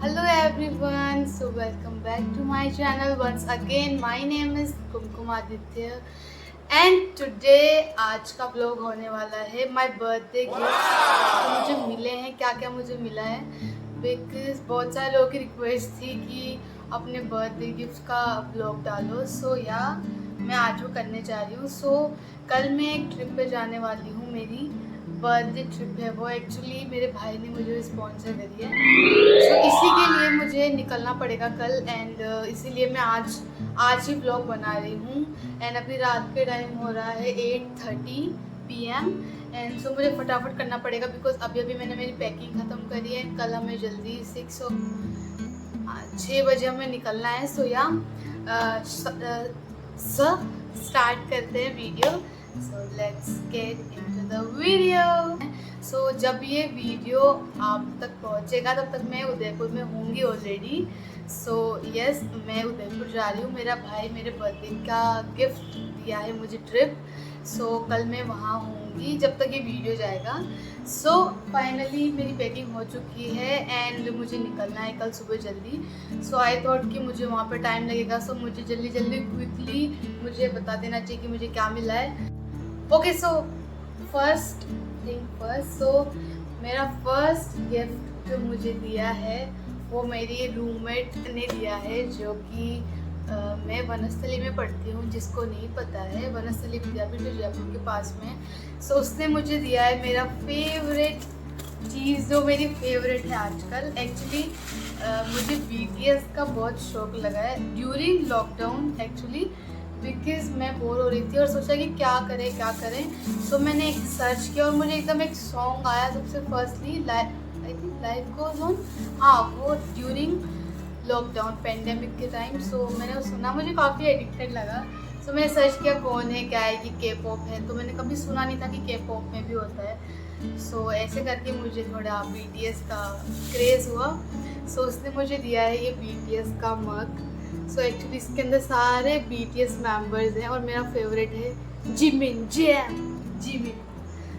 Hello everyone, so welcome back to my channel once again. My name is Kumkum Aditya and today आज का vlog होने वाला है my birthday gift। तो मुझे मिले हैं क्या मुझे मिला है बिकॉज बहुत सारे लोगों की रिक्वेस्ट थी कि अपने बर्थडे गिफ्ट का vlog डालो। सो या मैं आज वो करने जा रही हूँ। सो कल मैं एक ट्रिप पे जाने वाली हूँ, मेरी बर्थडे ट्रिप है वो। एक्चुअली मेरे भाई ने मुझे स्पॉन्सर करी है, सो इसी के लिए मुझे निकलना पड़ेगा कल एंड इसीलिए मैं आज ही ब्लॉग बना रही हूँ। एंड अभी रात के टाइम हो रहा है 8:30 PM एंड सो मुझे फटाफट करना पड़ेगा बिकॉज अभी मैंने मेरी पैकिंग ख़त्म करी है। कल हमें जल्दी 6 बजे हमें निकलना है। सो या स्टार्ट करते हैं video. So let's get into the video. So जब ये वीडियो आप तक पहुंचेगा तब तक मैं उदयपुर में होंगी ऑलरेडी। सो यस, मैं उदयपुर जा रही हूँ। मेरा भाई मेरे बर्थडे का गिफ्ट दिया है मुझे ट्रिप। सो कल मैं वहाँ होंगी जब तक ये वीडियो जाएगा। सो फाइनली मेरी पैकिंग हो चुकी है एंड मुझे निकलना है कल सुबह जल्दी। सो आई थॉट कि मुझे वहाँ पे टाइम लगेगा, सो मुझे जल्दी क्विकली मुझे बता देना चाहिए कि मुझे क्या मिला है। Okay, so first thing first. So मेरा फर्स्ट गिफ्ट जो मुझे दिया है वो मेरी रूममेट ने दिया है, जो कि मैं वनस्थली में पढ़ती हूँ। जिसको नहीं पता है, वनस्थली विद्यापीठ जो जयपुर के पास में। सो उसने मुझे दिया है मेरा फेवरेट चीज़, जो मेरी फेवरेट है आजकल। एक्चुअली मुझे BTS का बहुत शौक लगा है ड्यूरिंग लॉकडाउन एक्चुअली, बिकॉज मैं बोर हो रही थी और सोचा कि क्या करें। सो मैंने एक सर्च किया और मुझे एकदम एक सॉन्ग आया सबसे firstly, I think life goes on. हाँ, वो ड्यूरिंग लॉकडाउन पेंडेमिक के टाइम। सो मैंने वो सुना, मुझे काफ़ी एडिक्टेड लगा। सो मैंने सर्च किया कौन है, क्या है, कि K-pop है। तो मैंने कभी सुना नहीं था कि K-pop में भी होता है। सो ऐसे करके मुझे थोड़ा BTS का क्रेज़ हुआ। सो उसने मुझे दिया है ये BTS का मग। सो एक्चुअली इसके अंदर सारे BTS मेंबर्स हैं और मेरा फेवरेट है जिमिन।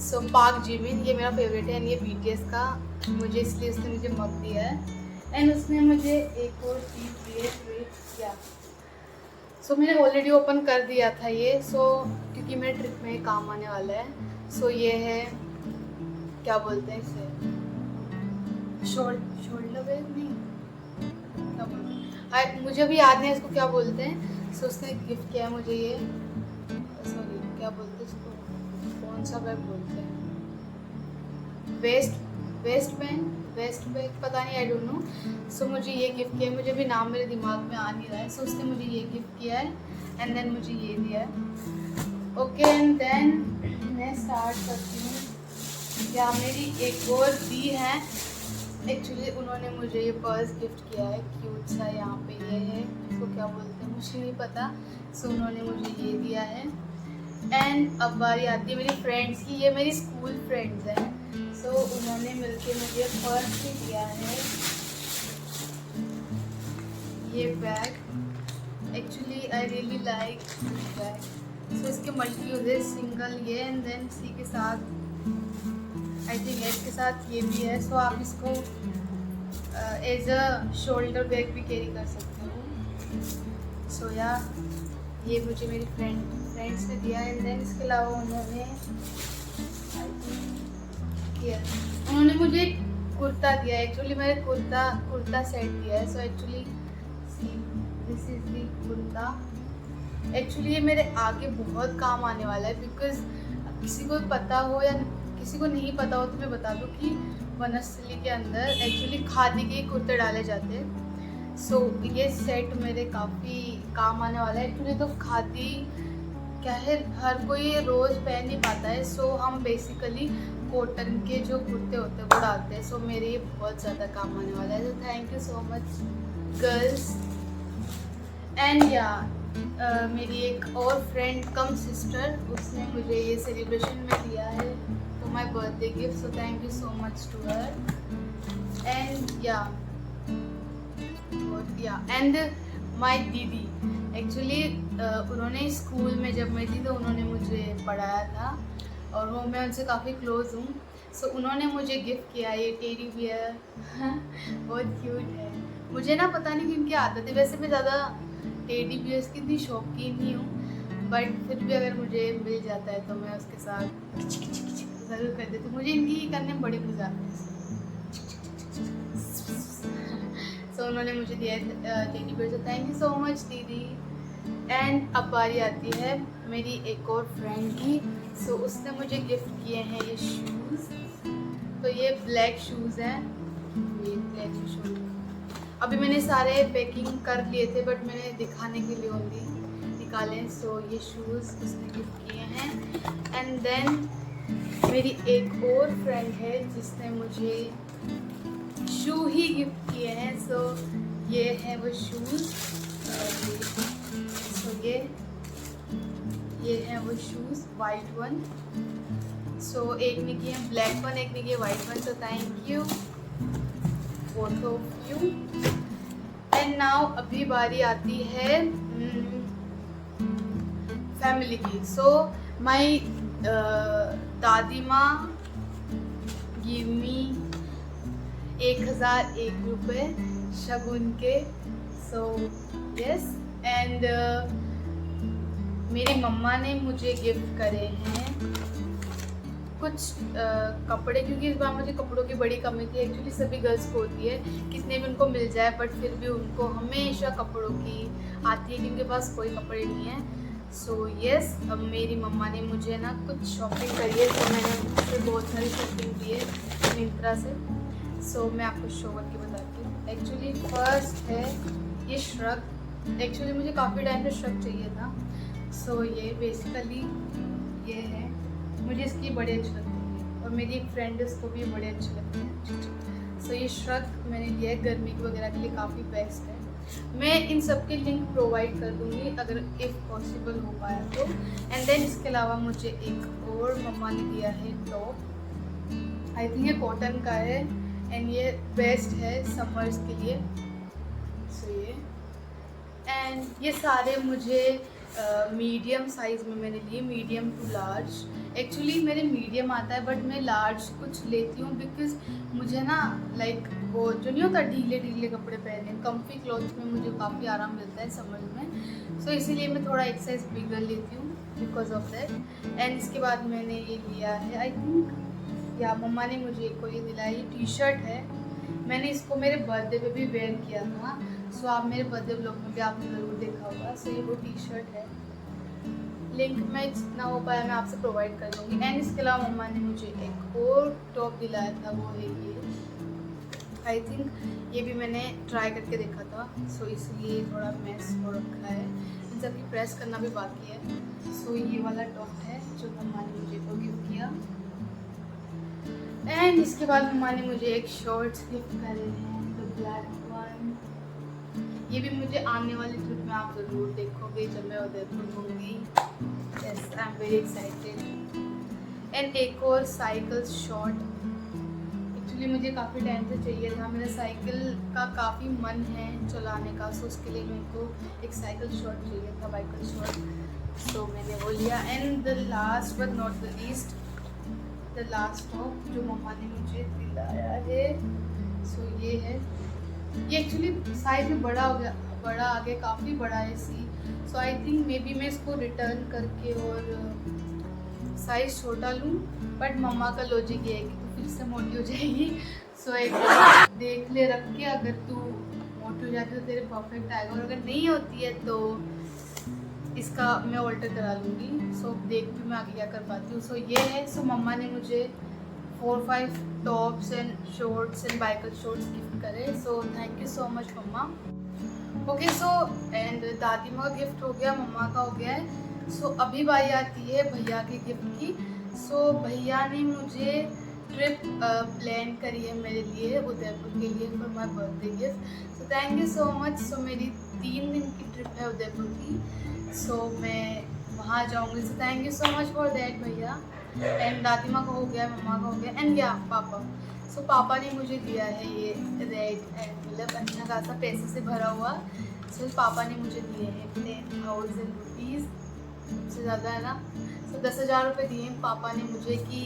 सो पार्क जिमिन, ये मेरा फेवरेट है एंड ये BTS का मुझे, इसलिए उसने मुझे मग दिया है। एंड उसने मुझे एक और चीज़ दी है, वेट किया। सो मैंने ऑलरेडी ओपन कर दिया था ये। सो क्योंकि मेरे ट्रिप में काम आने वाला है। सो ये है, क्या बोलते हैं इसे, शोल्डर बैग नहीं, क्या बोलते हैं, मुझे अभी याद नहीं है इसको क्या बोलते हैं। सो उसने गिफ्ट किया है मुझे ये, सॉरी क्या बोलते हैं इसको, कौन सा बैग बोलते हैं, वेस्ट बैग पता नहीं, आई डोंट नो। सो मुझे ये गिफ्ट किया है, मुझे भी नाम मेरे दिमाग में आ नहीं रहा है। सो उसने मुझे ये गिफ्ट किया है एंड देन मुझे ये दिया है। ओके, एंड देन मैं स्टार्ट करती हूँ। या मेरी एक और दी है, एक्चुअली उन्होंने मुझे ये पर्स गिफ्ट किया है, क्यूट सा। यहाँ पे ये है, इसको क्या बोलते हैं मुझे नहीं पता। सो उन्होंने मुझे ये दिया है। एंड अब बारी आती है मेरी फ्रेंड्स की। ये मेरी स्कूल फ्रेंड्स हैं। सो उन्होंने मिलके मुझे पर्स भी दिया है, ये bag. Actually I really like this bag. So इसके मल्टी यूज है, सिंगल ये एंड देन सी के साथ आई थिंक एस के साथ ये भी है। सो आप इसको एज अ शोल्डर बैग भी कैरी कर सकते हो। सो या ये मुझे मेरी फ्रेंड्स ने दिया है। एंड देन इसके अलावा उन्होंने मुझे कुर्ता दिया है। एक्चुअली मैंने कुर्ता सेट दिया है। So actually this is the kurta. Actually ये मेरे आगे बहुत काम आने वाला है, बिकॉज किसी को पता हो या किसी को नहीं पता हो तो मैं बता दूँ कि वनस्थली के अंदर एक्चुअली खादी के कुर्ते डाले जाते हैं। सो ये सेट मेरे काफ़ी काम आने वाला है। एक्चुअली तो खादी क्या है, हर कोई रोज़ पहन नहीं पाता है। सो हम बेसिकली कॉटन के जो कुर्ते होते हैं वो डालते हैं। सो मेरे ये बहुत ज़्यादा काम आने वाला है। तो thank you so much girls. And या मेरी एक और फ्रेंड कम सिस्टर, उसने मुझे ये सेलिब्रेशन में दिया है for my birthday gift. So thank you so much to her. And and my दीदी, एक्चुअली उन्होंने स्कूल में जब मैं थी तो उन्होंने मुझे पढ़ाया था और वो मैं उनसे काफ़ी क्लोज़ हूँ। सो उन्होंने मुझे गिफ्ट किया ये टेडी बियर। बहुत क्यूट है। मुझे ना पता नहीं कि उनकी आदत है, वैसे मैं ज़्यादा टेडी बियर्स की इतनी शौकीन नहीं हूँ, बट फिर भी अगर मुझे मिल जाता है तो मैं उसके साथ ज़रूर कर देती हूँ। मुझे इनकी करने में बड़े मज़ा आते हैं। सो उन्होंने मुझे दिया टेडी बियर, तो थैंक यू सो मच दीदी। एंड अब बारी आती है मेरी एक और फ्रेंड की। सो उसने मुझे गिफ्ट किए हैं ये शूज़। तो ये ब्लैक शूज़ हैं, ये ब्लैक शूज़। अभी मैंने सारे पैकिंग कर लिए थे बट मैंने दिखाने के लिए ओनली निकाले। सो ये शूज़ उसने गिफ्ट किए हैं। एंड देन मेरी एक और फ्रेंड है जिसने मुझे शू ही गिफ्ट किए हैं। सो ये है वो शूज़। सो ये है वो शूज़, वाइट वन। सो एक ने किए हैं ब्लैक वन, एक ने किए white one. So thank you both of you. And now अभी बारी आती है फैमिली की। सो माई दादी माँ गिव मी 1001 रुपये शगुन के। So yes. एंड मेरी मम्मा ने मुझे गिफ्ट करे हैं कुछ कपड़े, क्योंकि इस बार मुझे कपड़ों की बड़ी कमी थी। एक्चुअली सभी गर्ल्स को होती है, कितने भी उनको मिल जाए बट फिर भी उनको हमेशा कपड़ों की आती है कि उनके पास कोई कपड़े नहीं है। सो यस, अब मेरी मम्मा ने मुझे ना कुछ शॉपिंग करी है। तो मैंने उनसे बहुत सारी शॉपिंग की है मिंत्रा से। सो मैं आपको शो करके बताती हूँ। एक्चुअली फर्स्ट है ये श्रग। एक्चुअली मुझे काफ़ी टाइम से श्रग चाहिए था। सो ये बेसिकली ये है, मुझे इसकी बड़े अच्छे लगते हैं और मेरी एक फ्रेंड है उसको भी बड़े अच्छे लगते हैं। सो ये श्रग मैंने लिया है, गर्मी वगैरह के लिए काफ़ी बेस्ट है। मैं इन सब के लिंक प्रोवाइड कर दूँगी अगर इफ़ पॉसिबल हो पाया तो। एंड देन इसके अलावा मुझे एक और मम्मा ने दिया है टॉप। आई थिंक ये कॉटन का है एंड ये बेस्ट है समर्स के लिए। सो ये एंड ये सारे मुझे मीडियम साइज़ में मैंने लिए, मीडियम टू लार्ज। एक्चुअली मेरे मीडियम आता है बट मैं लार्ज कुछ लेती हूँ बिकॉज मुझे ना लाइक वो जो नहीं होता ढीले ढीले कपड़े पहने, कम्फी क्लॉथ में मुझे काफ़ी आराम मिलता है समर में। सो इसीलिए मैं थोड़ा एक साइज़ बिगर लेती हूँ बिकॉज ऑफ दैट। एंड इसके बाद मैंने ये लिया है, आई थिंक या मम्मा ने मुझे कोई ये दिलाया, ये टी शर्ट है। मैंने इसको मेरे बर्थडे पे भी वेयर किया था। सो आप मेरे बर्थडे ब्लॉग में भी आपने ज़रूर देखा होगा। सो ये वो टी शर्ट है, लिंक में जितना हो पाया मैं आपसे प्रोवाइड कर दूँगी। एंड इसके अलावा मम्मा ने मुझे एक और टॉप दिलाया था, वो है ये। आई थिंक ये भी मैंने ट्राई करके देखा था। सो इसलिए थोड़ा मैस हो रखा है, इन सब की प्रेस करना भी बाकी है। सो ये वाला टॉप है जो मम्मा ने मुझे को गिफ्ट किया। एंड इसके बाद मम्मा ने मुझे एक शॉर्ट्स गिफ्ट करे हैं, द ब्लैक वन। ये भी मुझे आने वाली ट्रिप में आप ज़रूर देखोगे जब मैं उदयपुर होंगी। Yes, I am very excited. And एक और साइकिल शॉर्ट, एक्चुअली मुझे काफ़ी टाइम से चाहिए था। मेरा साइकिल का काफ़ी मन है चलाने का। सो उसके लिए मेरे को एक साइकिल शॉर्ट चाहिए था, बाइकल शॉर्ट। सो मैंने वो लिया। And the last but not the least, the last top जो मम्मा ने मुझे दिलाया है। सो ये है, ये एक्चुअली साइज में बड़ा हो गया, बड़ा आ गया, काफ़ी बड़ा है सी। सो आई थिंक मे बी मैं इसको रिटर्न करके और साइज़ छोटा लूँ, बट मम्मा का लॉजिक ये है कि तू फिर से मोटी हो जाएगी। सो एक बार देख ले रख के, अगर तू मोटी हो जाती है तो तेरे परफेक्ट आएगा, और अगर नहीं होती है तो इसका मैं ऑल्टर करा लूँगी। सो देखती हूँ मैं आगे क्या कर पाती हूँ। सो ये है। सो मम्मा ने मुझे 4-5 tops and shorts and biker shorts gift करे। So thank you so much मम्मा। ओके, सो एंड दादी माँ का गिफ्ट हो गया, मम्मा का हो गया है। सो अभी बारी आती है भैया के गिफ्ट की। सो भैया ने मुझे ट्रिप प्लान करी है मेरे लिए उदयपुर के लिए for my birthday gift. So thank you so much. So मेरी 3 दिन की ट्रिप है उदयपुर की। सो मैं वहाँ जाऊँगी। सो thank you so much for that भैया। एंड दादी माँ का हो गया, मम्मा का हो गया, एंड या पापा। सो पापा ने मुझे दिया है ये रेड एंड मतलब अच्छा खासा पैसे से भरा हुआ। सो पापा ने मुझे दिए हैं 10,000 रुपीज़, सबसे ज़्यादा है ना। So 10,000 रुपये दिए पापा ने मुझे कि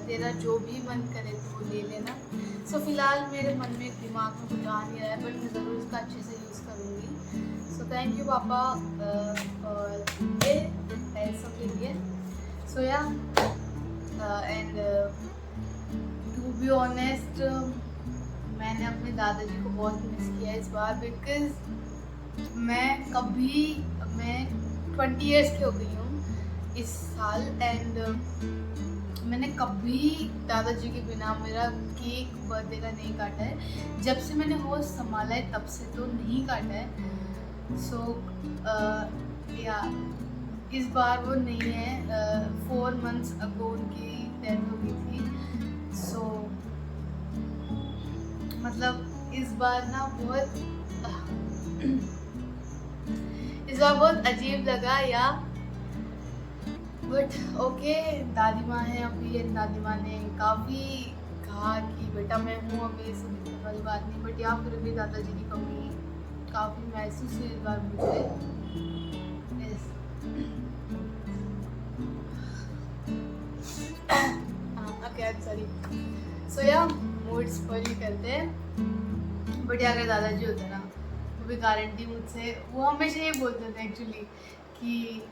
तेरा जो भी मन करे तो वो ले लेना। सो फिलहाल मेरे मन में दिमाग में कुछ आ नहीं रहा है, बट मैं ज़रूर इसका अच्छे से यूज़ करूँगी। सो थैंक यू पापा और ये पैसों के लिए। सो या एंड टू बी ऑनेस्ट मैंने अपने दादाजी को बहुत मिस किया इस बार, बिकॉज मैं 20 ईयर्स की हो गई हूँ इस साल, एंड मैंने कभी दादाजी के बिना मेरा केक बर्थडे का नहीं काटा है। जब से मैंने होश संभाला है तब से तो नहीं काटा है। सो या इस बार वो नहीं है। 4 months अगो उनकी डेथ हो गई थी। सो मतलब इस बार ना बहुत अजीब लगा या, बट ओके दादी माँ है अभी, दादी माँ ने काफ़ी कहा कि बेटा मैं हूँ अभी, सब दिक्कत वाली बात नहीं, बट या फिर भी दादाजी की कमी काफ़ी महसूस हुई इस बार मुझे। सॉरी। सो या मूड स्पॉइल करते हैं, बट अगर दादाजी होते ना वो भी गारंटी मुझसे, वो हमेशा ये बोलते थे एक्चुअली कि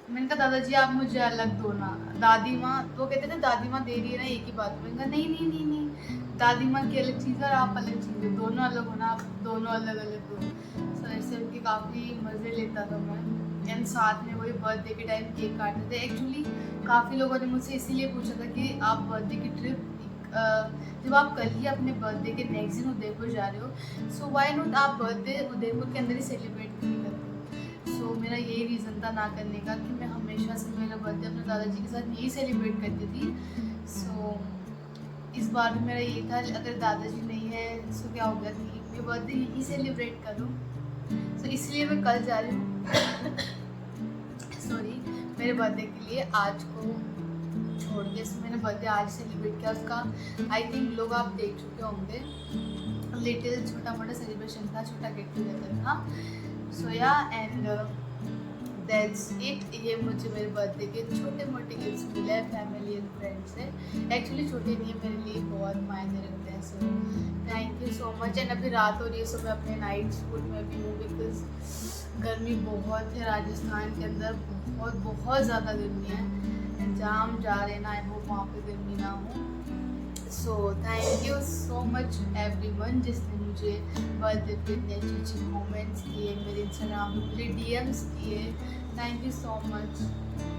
मैंने कहा दादाजी आप मुझे अलग दो ना। दादी माँ वो कहते थे दादी माँ दे रही है ना एक ही बात। मैंने कहा नहीं नहीं नहीं नहीं, दादी माँ की अलग चीज़ है और आप अलग चीज़ है, दोनों अलग हो ना, आप दोनों अलग अलग हो। सो ऐसे उनके काफ़ी मज़े लेता था मैं, एंड साथ में वही बर्थडे के टाइम केक काटते थे। एक्चुअली काफ़ी लोगों ने मुझसे इसीलिए पूछा था कि आप बर्थडे की ट्रिप जब आप कल ही अपने बर्थडे के नेक्स्ट दिन उदयपुर जा रहे हो, सो वाई नॉट आप बर्थडे उदयपुर के अंदर ही सेलिब्रेट नहीं करते। सो मेरा यही रीज़न था ना करने का कि मैं हमेशा से मेरा बर्थडे अपने दादाजी के साथ यही सेलिब्रेट करती थी। सो इस बार भी मेरा यही था, अगर दादाजी नहीं है सो क्या हो गया कि मैं बर्थडे यही सेलिब्रेट करूँ। सो इसलिए मैं कल जा रही हूँ सॉरी मेरे बर्थडे के लिए आज को छोड़ के। सो मैंने बर्थडे आज सेलिब्रेट किया, उसका आई थिंक लोग आप देख चुके होंगे, लिटिल छोटा मोटा सेलिब्रेशन था, छोटा गेट टुगेदर था। सो या एंड दैट्स इट। ये मुझे मेरे बर्थडे के छोटे मोटे गिफ्ट्स मिले हैं फैमिली एंड फ्रेंड्स से। एक्चुअली छोटे नहीं है, मेरे लिए बहुत मायने रखते हैं। सो thank you so much. And अभी रात हो रही है, सो मैं अपने नाइट स्कूल में भी हूँ, बिकॉज गर्मी बहुत है राजस्थान के अंदर, बहुत ज़्यादा गर्मी है, एंड जहाँ हम जा रहे हैं ना आई होप वहाँ पे गर्मी ना हो। सो thank you so much everyone जिसने मुझे बर्थडे पे इतने अच्छे कमेंट्स किए, मेरे इंस्टाग्राम पे मुझे DMs किए। Thank you so much,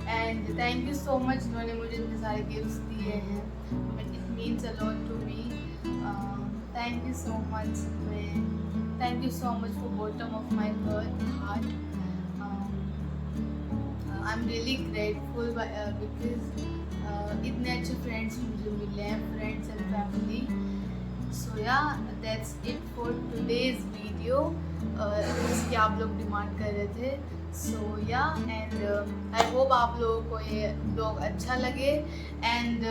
and thank you so much जिन्होंने मुझे इतने सारे गिफ्ट्स दिए हैं। It means a lot to me. Thank you so much. Thank you so much for bottom of my heart. I am really grateful because इतने अच्छे friends मुझे मिले हैं, friends and family. So yeah that's it for today's video, जिसकी आप लोग demand कर रहे थे। सो या एंड आई होप आप लोगों को ये ब्लॉग अच्छा लगे, एंड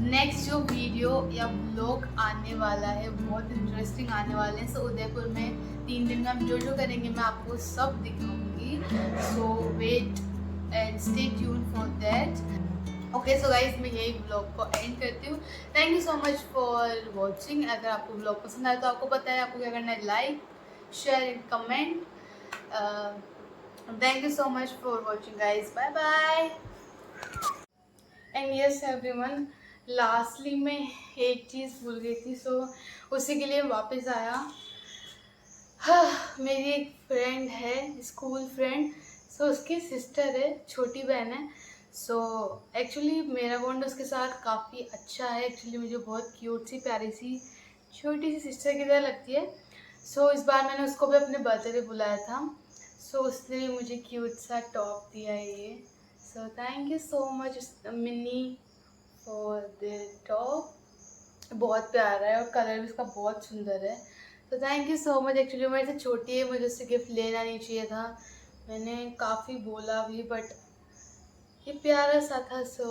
नेक्स्ट जो वीडियो या ब्लॉग आने वाला है बहुत इंटरेस्टिंग आने वाले हैं। सो उदयपुर में 3 दिन में हम जो जो करेंगे मैं आपको सब दिखाऊंगी। So wait and stay tune for that. Okay so guys मैं यही ब्लॉग को एंड करती हूँ। Thank you so much for watching. अगर आपको ब्लॉग पसंद आए तो आपको पता है आपको क्या करना है, like share and comment. Thank you so much for watching guys, bye bye. And yes everyone, lastly मैं एक चीज़ भूल गई थी, सो उसी के लिए वापस आया। मेरी एक फ्रेंड है, स्कूल फ्रेंड, सो उसकी सिस्टर है, छोटी बहन है। सो एक्चुअली मेरा बॉन्ड उसके साथ काफ़ी अच्छा है। एक्चुअली मुझे बहुत क्यूट सी प्यारी सी छोटी सी सिस्टर की तरह लगती है। सो इस बार मैंने उसको भी अपने बर्थडे पे बुलाया था, सो उसने भी मुझे क्यूट सा टॉप दिया है ये। सो thank you so much mini for the top, बहुत प्यारा है और कलर भी उसका बहुत सुंदर है। तो thank you so much. Actually मेरे से छोटी है, मुझे उससे गिफ्ट लेना नहीं चाहिए था, मैंने काफ़ी बोला भी, बट ये प्यारा सा था, सो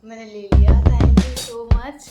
मैंने ले लिया। Thank you so much.